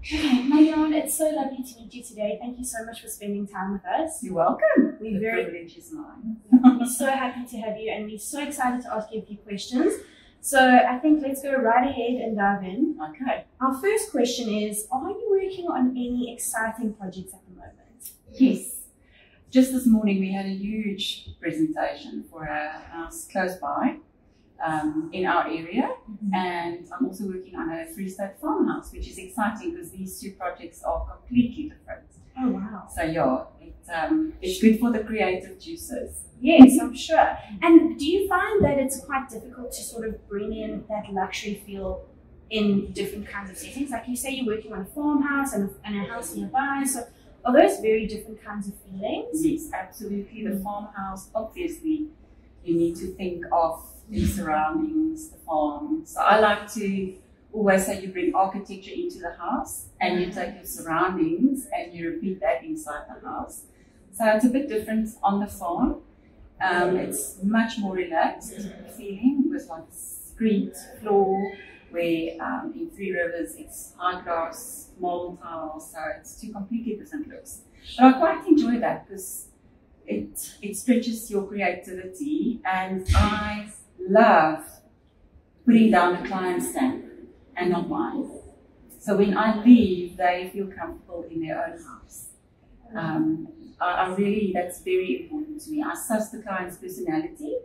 Okay, Marianne, it's so lovely to meet you today. Thank you so much for spending time with us. You're welcome. We're The privilege is mine. We're so happy to have you, and we're so excited to ask you a few questions. So I think let's go right ahead and dive in. Okay. Our first question is, are you working on any exciting projects at the moment? Yes. Just this morning we had a huge presentation for a house close by in our area, and I'm also working on a Free State farmhouse, which is exciting because these two projects are completely different. Oh wow. So yeah, it's good for the creative juices. Yes, I'm sure. And do you find that it's quite difficult to sort of bring in that luxury feel in different kinds of settings? Like you say, you're working on a farmhouse and a house nearby, so are those very different kinds of feelings? Yes, absolutely. The farmhouse, obviously, you need to think of the surroundings, the farm. So I like to always say you bring architecture into the house and you take your surroundings and you repeat that inside the house. So it's a bit different on the farm. It's much more relaxed feeling with like screed floor, where in Three Rivers it's high grass, marble tiles, so it's two completely different looks. But I quite enjoy that because it stretches your creativity, and I love putting down the client's stamp and not mine. So when I leave, they feel comfortable in their own house. I really, that's very important to me. I suss the client's personality,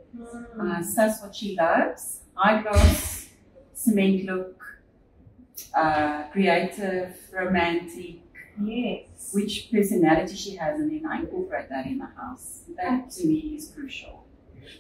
I suss what she loves, high gloss, cement look, creative, romantic, yes, which personality she has, and then I incorporate that in the house. That to me is crucial.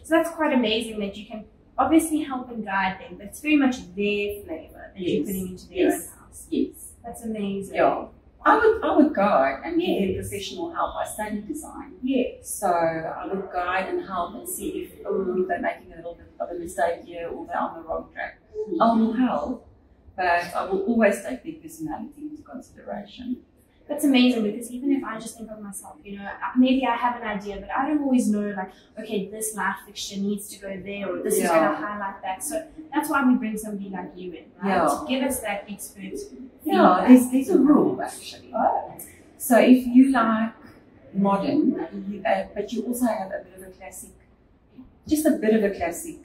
So that's quite amazing that you can obviously help and guide them, but it's very much their flavour that you're putting into their own house. Yes. That's amazing. Yeah. I would guide and give them professional help. I study design. Yes. So I would guide and help and see if they're making a little bit of a mistake here or they're on the wrong track. I will help, but I will always take their personality into consideration. That's amazing, because even if I just think of myself, you know, maybe I have an idea, but I don't always know, like, okay, this light fixture needs to go there, or this is going to highlight that. So that's why we bring somebody like you in, right? To give us that expert. Yeah, there's a rule actually. Oh. So if you like modern, but you also have a bit of a classic, just a bit of a classic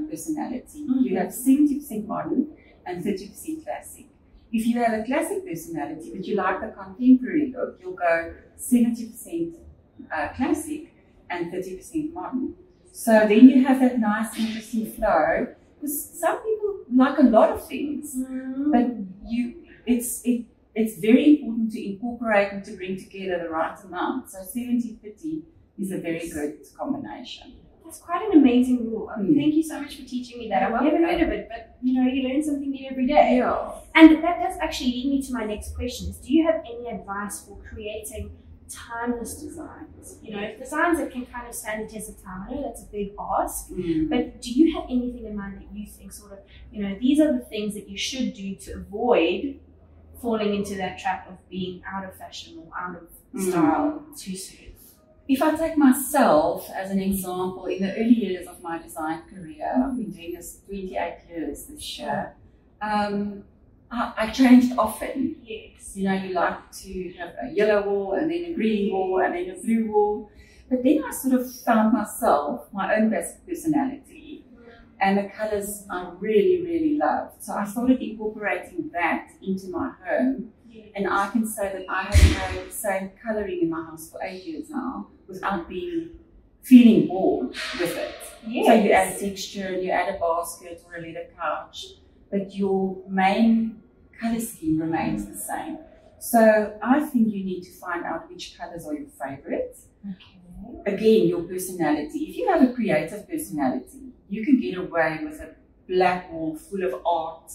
personality. You have 70% modern and 30% classic. If you have a classic personality, but you like the contemporary look, you'll go 70% classic and 30% modern. So then you have that nice, interesting flow. Because some people like a lot of things, but it's very important to incorporate and to bring together the right amount. So 70-30 is a very good combination. That's quite an amazing rule. Thank you so much for teaching me that. I've never heard of it, but you know, you learn something new every day. Yeah. And that does actually lead me to my next question. Do you have any advice for creating timeless designs? You know, designs that can kind of stand the test of time. I know that's a big ask, but do you have anything in mind that you think sort of, you know, these are the things that you should do to avoid falling into that trap of being out of fashion or out of style too soon? If I take myself as an example, in the early years of my design career, I've been doing this 28 years this year, I changed often. Yes. You know, you like to have a yellow wall and then a green wall and then a blue wall. But then I sort of found myself, my own best personality, and the colours I really, really loved. So I started incorporating that into my home. And I can say that I have had the same colouring in my house for 8 years now without feeling bored with it. Yes. So you add texture and you add a basket or a leather couch, but your main colour scheme remains the same. So I think you need to find out which colours are your favourite. Okay. Again, your personality. If you have a creative personality, you can get away with a black wall full of art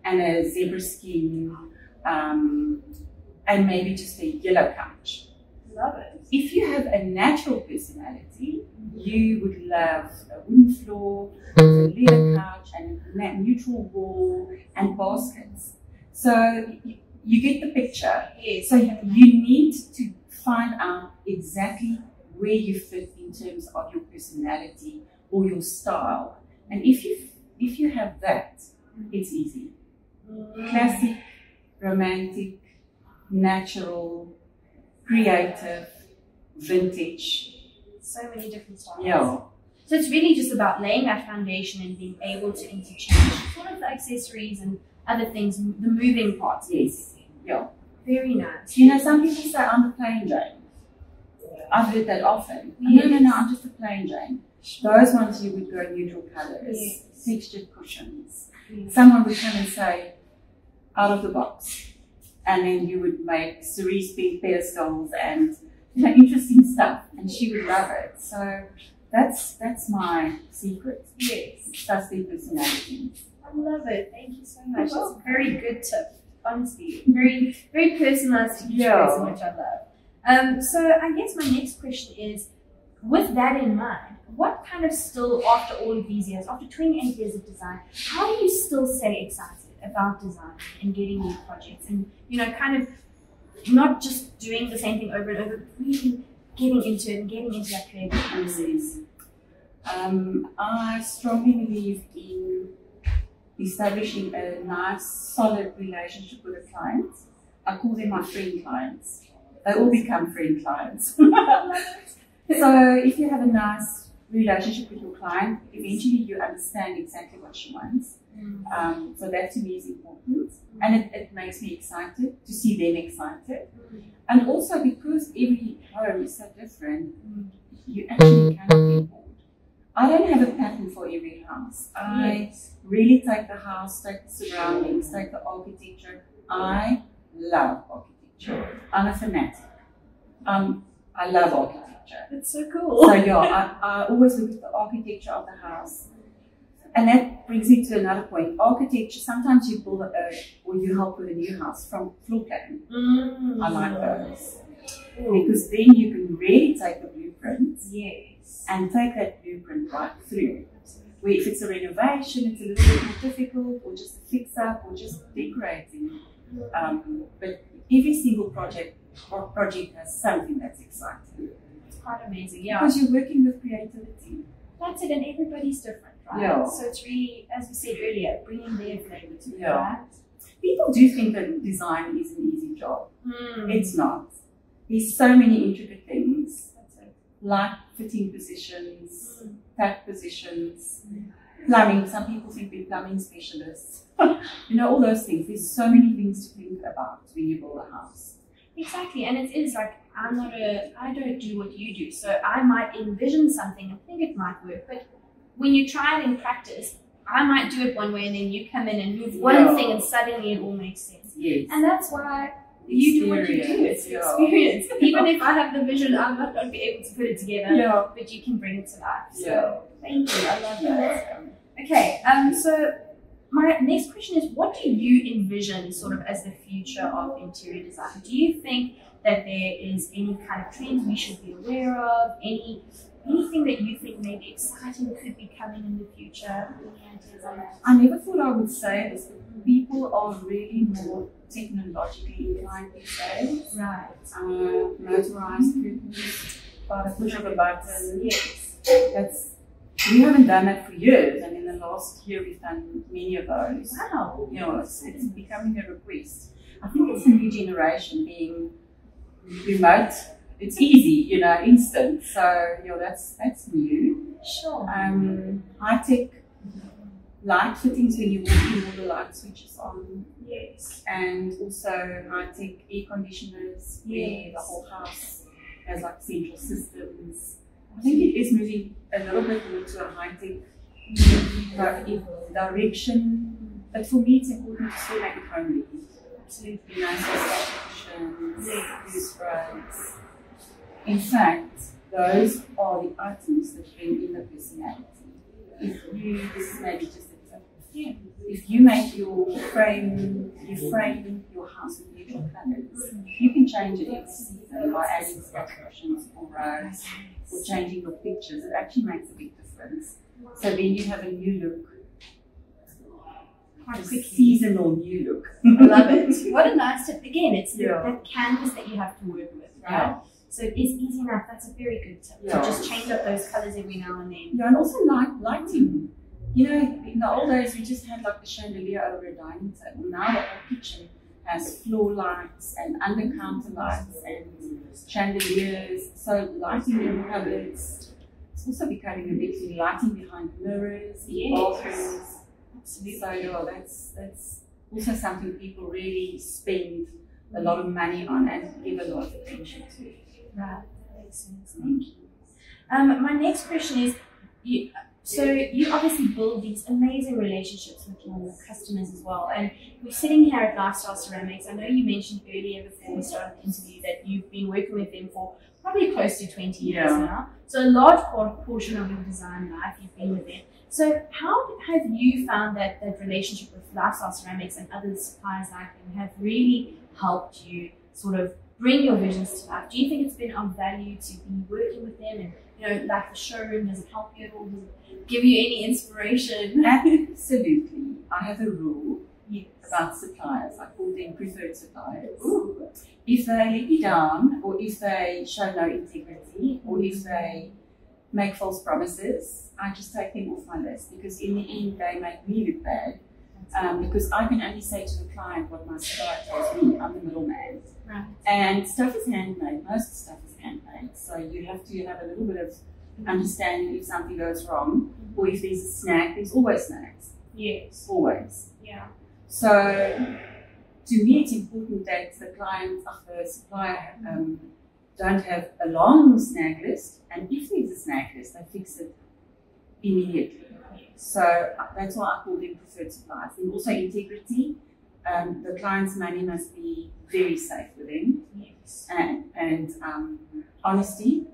and a zebra skin, and maybe just a yellow couch. Love it. If you have a natural personality, you would love a wooden floor, a leather couch, and a neutral wall, and baskets. So you get the picture. Yes. So you need to find out exactly where you fit in terms of your personality or your style. And if you have that, it's easy. Classic, romantic, natural, creative, vintage. So many different styles. Yeah. So it's really just about laying that foundation and being able to interchange sort of the accessories and other things, the moving parts. Yes. Yeah. Very nice. You know, some people say I'm a plain Jane. I've heard that often. Yes. No, I'm just a plain Jane. Those ones you would go neutral colours, Yes. textured cushions. Yes. Someone would come and say, out of the box. And then you would make cerise pink pedestals and interesting stuff. And she would love it. So that's my secret. Yes. That's their personalities. I love it. Thank you so much. That's a very good tip. Honestly, very, very personalized to each person, which I love. So I guess my next question is, with that in mind, what kind of still, after all of these years, after 28 years of design, how do you still stay excited about design and getting new projects and, kind of not just doing the same thing over and over, but really getting into it and getting into that creative process? I strongly believe in establishing a nice, solid relationship with a client. I call them my friend clients. They all become friend clients. So if you have a nice relationship with your client, eventually you understand exactly what she wants. So that to me is important. And it makes me excited to see them excited. And also because every home is so different, you actually cannot get bored. I don't have a pattern for every house. I really take the house, take the surroundings, take the architecture. I love architecture. I'm a fanatic. I love architecture. That's so cool. So I always look at the architecture of the house. And that brings me to another point. Architecture, sometimes you build or you help with a new house from floor plan. I like those. Because then you can really take the blueprints. Yes. And take that blueprint right through. Where if it's a renovation, it's a little bit more difficult, or just a fix-up, or just decorating. But every single project has something that's exciting. It's quite amazing, yeah. Because you're working with creativity. That's it, and everybody's different, right? Yeah. So it's really, as we said earlier, bringing their flavor to it, Yeah. right? People do think that design is an easy job. It's not. There's so many intricate things. That's it. Like fitting positions, tap positions, plumbing. Some people think we're plumbing specialists. All those things. There's so many things to think about when you build a house. Exactly, and it is like, I don't do what you do, so I might envision something and think it might work, but when you try it in practice, I might do it one way and then you come in and move one thing and suddenly it all makes sense. Yes. And that's why you do what you do. It's experience. Even if I have the vision, I'm not going to be able to put it together, but you can bring it to life. So thank you, I love that. Okay, so my next question is, what do you envision sort of as the future of interior design? Do you think that there is any kind of trends we should be aware of? Anything that you think may be exciting could be coming in the future? Any ideas on that? I never thought I would say this, but people are really more technologically inclined these days. Right. Motorized curtains, by the push of a button. Yes. We haven't done that for years, and in the last year we've done many of those. Wow. It's becoming a request. I think it's a new generation being remote. It's easy, instant. So that's new. Sure. High-tech light fittings when you walk in, all the light switches on. Yes. And also high-tech air conditioners where the whole house has like central systems. I think it is moving a little bit more to a high-tech direction. But for me, it's important to still make it homely. Absolutely. Nice cushions, use sprays. In fact, those are the items that bring in the personality. This is maybe just a tip. If you make you frame your house with neutral colours, you can change it every season by adding scratch cushions or rugs or changing your pictures. It actually makes a big difference. So then you have a new look. Quite a seasonal new look. I love it. What a nice tip. Again, it's that canvas that you have to work with, right? Yeah. So it's easy enough. That's a very good tip. To just change up those colours every now and then. Yeah, and also lighting. In the old days, we just had like the chandelier over a dining table. Now the whole kitchen has floor lights and under counter lights and chandeliers. So lighting in cupboards. It's also becoming a big thing. Lighting behind mirrors, in bathrooms. Absolutely. So yeah, that's also something people really spend a lot of money on and give a lot of attention to. Right, that makes sense. Thank you. My next question is, so you obviously build these amazing relationships with your customers as well. And we're sitting here at Lifestyle Ceramics. I know you mentioned earlier before we started the interview that you've been working with them for probably close to 20 years now. So a large portion of your design life you've been with them. So how have you found that relationship with Lifestyle Ceramics and other suppliers like them have really helped you sort of bring your visions to life? Do you think it's been of value to be working with them? And, you know, like the showroom, does it help you at all? Does it give you any inspiration? Absolutely. I have a rule about suppliers. I call them preferred suppliers. Ooh. If they let me down, or if they show no integrity, or if they make false promises, I just take them off my list, because in the end they make me look bad. Because I can only say to the client what my supplier tells me. I'm the middleman. Right. And stuff is handmade. Most stuff is handmade. So you have to have a little bit of understanding if something goes wrong, or if there's a snag. There's always snags. Yes. Always. Yeah. So to me, it's important that the client or the supplier don't have a long snag list. And if there's a snag list, they fix it immediately. So that's why I call them preferred suppliers. And also integrity. The client's money must be very safe with them. Yes. And honesty.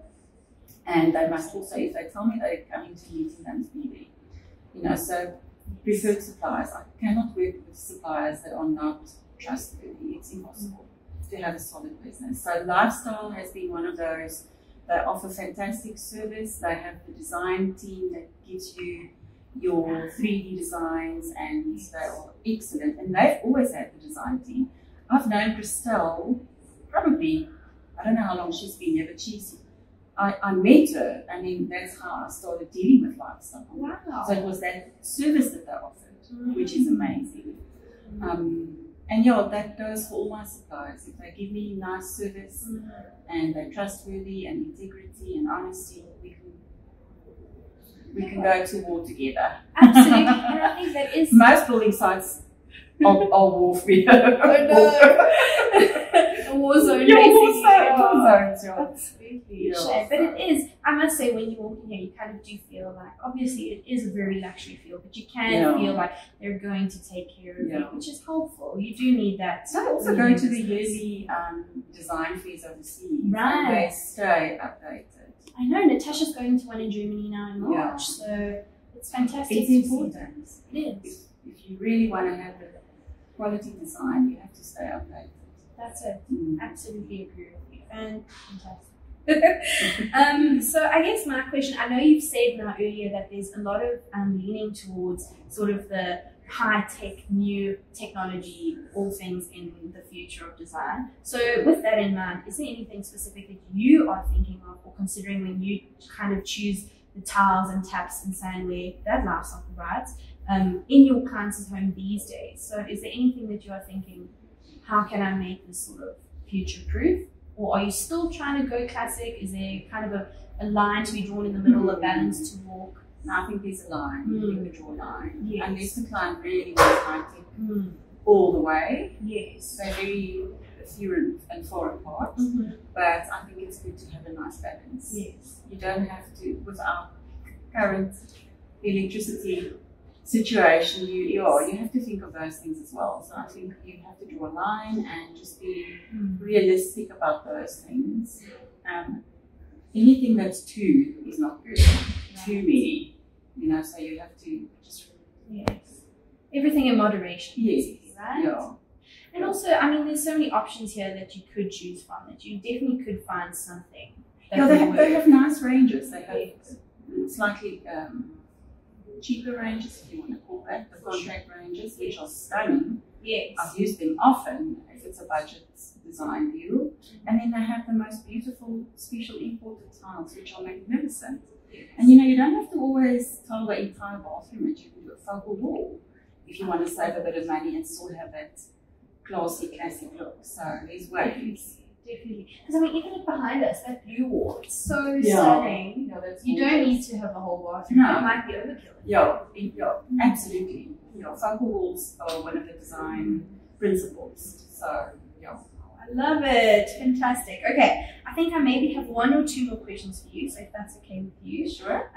And they must also, if they tell me they're coming to a meeting, they must be there. You know, so preferred suppliers. I cannot work with suppliers that are not trustworthy. It's impossible to have a solid business. So Lifestyle has been one of those. They offer fantastic service. They have the design team that gives you your 3D designs, and they are excellent. And they've always had the design team. I've known Christelle probably, I don't know how long she's been here, but I met her, and then that's how I started dealing with Lifestyle. Wow. So it was that service that they offered, which is amazing. And yeah, that goes for all my suppliers. If they give me nice service and they're trustworthy and integrity and honesty, we can go to war together. Absolutely. And I think that is most building sites are warfare. Oh no. A war zone. Yeah, basically. war zones, yeah. Absolutely. Yeah. Shame. But it is, I must say, when you walk in here, you kind of do feel like, obviously it is a very luxury feel, but you can feel like they're going to take care of you, which is helpful. You do need that. So I also go to the yearly design fairs overseas. Right. And they stay updated. I know Natasha's going to one in Germany now in March, so it's fantastic. It's important. It is. If you really want to have the quality design, you have to stay updated. That's it. Absolutely agree with you. Fantastic. So I guess my question, I know you've said now earlier that there's a lot of leaning towards sort of the high-tech, new technology, all things in the future of design. So with that in mind, is there anything specific that you are thinking of or considering when you kind of choose the tiles and taps and sandware that Lifestyle provides in your clients' home these days? So is there anything that you are thinking, how can I make this sort of future-proof? Or are you still trying to go classic? Is there kind of a line to be drawn in the middle, a balance to walk? No, I think there's a line. You can draw a line. Yes. Unless the client really wants high-tech all the way. Yes. They're very few and far apart. But I think it's good to have a nice balance. Yes. You don't have to, with our current electricity situation, you have to think of those things as well. So I think you have to draw a line and just be realistic about those things. Anything that's too is not good. Too many. You know, so you have to just... Yes. Everything in moderation, basically, right? Yeah. And also, I mean, there's so many options here that you could choose from, that you definitely could find something. Yeah, they have nice ranges. They have slightly cheaper ranges, if you want to call that, the contract ranges, which are stunning. Yes. I've used them often if it's a budget design deal. And then they have the most beautiful special imported tiles, which are magnificent. And you know, you don't have to always tile the entire bathroom, but you can do a focal wall if you want to save a bit of money and still have that classy, classic look. So there's ways. Definitely. Because I mean, even look behind us, that blue wall, it's so Yeah. stunning. Yeah, that's You don't gorgeous. need to have a whole bathroom. No. It might be overkill. Yeah, absolutely. Yeah, focal walls are one of the design principles. So, yeah. I love it. Fantastic. Okay, I think I maybe have one or two more questions for you, so if that's okay with you. Sure.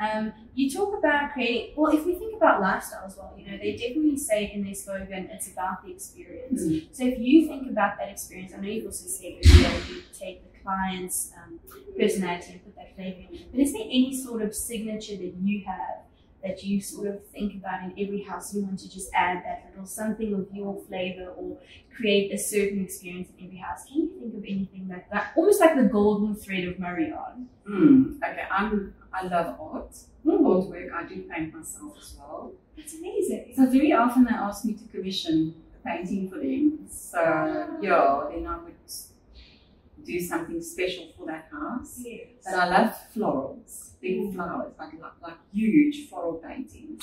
You talk about creating, well, if we think about lifestyle as well, you know, they definitely say in their slogan, it's about the experience. So if you think about that experience, I know you've also said earlier you take the client's personality and put that flavor in, but is there any sort of signature that you have that you sort of think about in every house you want to just add that little something of your flavor or create a certain experience in every house? Can you think of anything like that? Almost like the golden thread of Marianne. Okay, I love art. Artwork. I do paint myself as well. That's amazing. So very often they ask me to commission a painting for them. So yeah, then I would do something special for that house. Yes. But I love florals, big flowers, like huge floral paintings.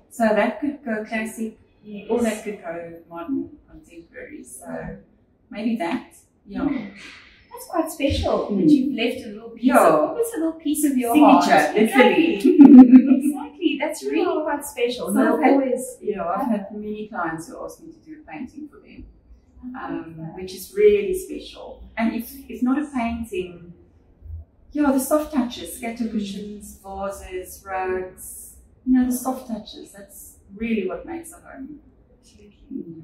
So that could go classic, Yes. or that could go modern, contemporary. So maybe that, yeah. That's quite special that you've left a little piece, Yeah. almost a little piece of your Signature, heart. literally. Exactly. That's really quite special. So No, I've had- always. Yeah, I've had many clients who ask me to do a painting for them, which is really special. And if not a painting, the soft touches, scatter cushions, vases, rugs, the soft touches, that's really what makes a home.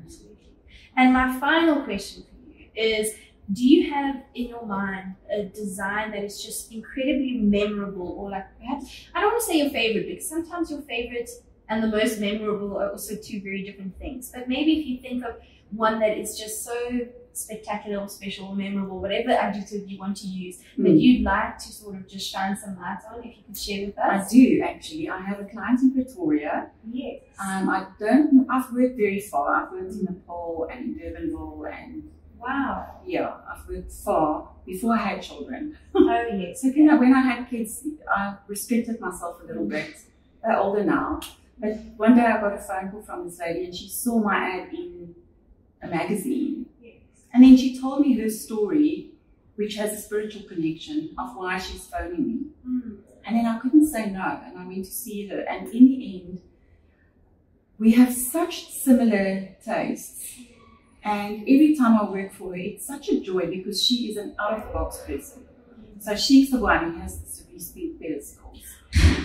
Absolutely. And my final question for you is, do you have in your mind a design that is just incredibly memorable, or like perhaps, I don't want to say your favorite, because sometimes your favorite and the most memorable are also two very different things. But maybe if you think of one that is just so spectacular or special or memorable, whatever adjective you want to use, that you'd like to sort of just shine some light on, if you could share with us. I do actually. I have a client in Pretoria. Yes. I've worked very far. I've worked in Nepal and in Durbanville, and Wow. I've worked far before I had children. Oh yes. So when I had kids, I restricted myself a little bit. They're older now. But one day I got a phone call from this lady, and she saw my ad in a magazine. Yes. And then she told me her story, which has a spiritual connection of why she's phoning me. And then I couldn't say no, and I went to see her. And in the end, we have such similar tastes. And every time I work for her, it's such a joy, because she is an out-of-the-box person. So she's the one who has the Swiss pink pedestals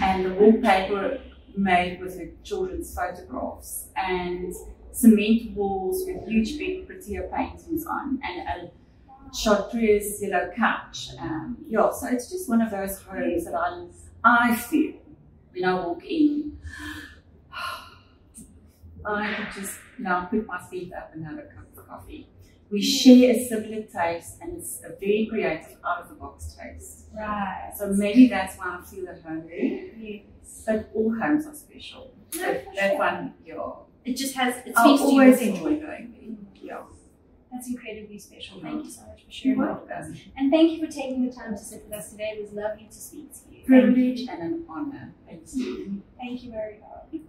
and the wallpaper made with her children's photographs, and cement walls with huge big Protea paintings on, and a chartreuse yellow couch. So it's just one of those homes that I feel when I walk in, I could just put my feet up and have a cup of coffee. We share a similar taste, and it's a very creative, out-of-the-box taste. Right. So maybe that's why I feel at home there. Yes. But all homes are special. No, That for sure. one, It just has, it I'll speaks to always you. enjoy going there. Yeah. That's incredibly special. Yeah. Thank you so much for sharing You're that with us. welcome. And thank you for taking the time to sit with us today. It was lovely to speak to you. Privilege and an honor. Thank you. Thank you very much.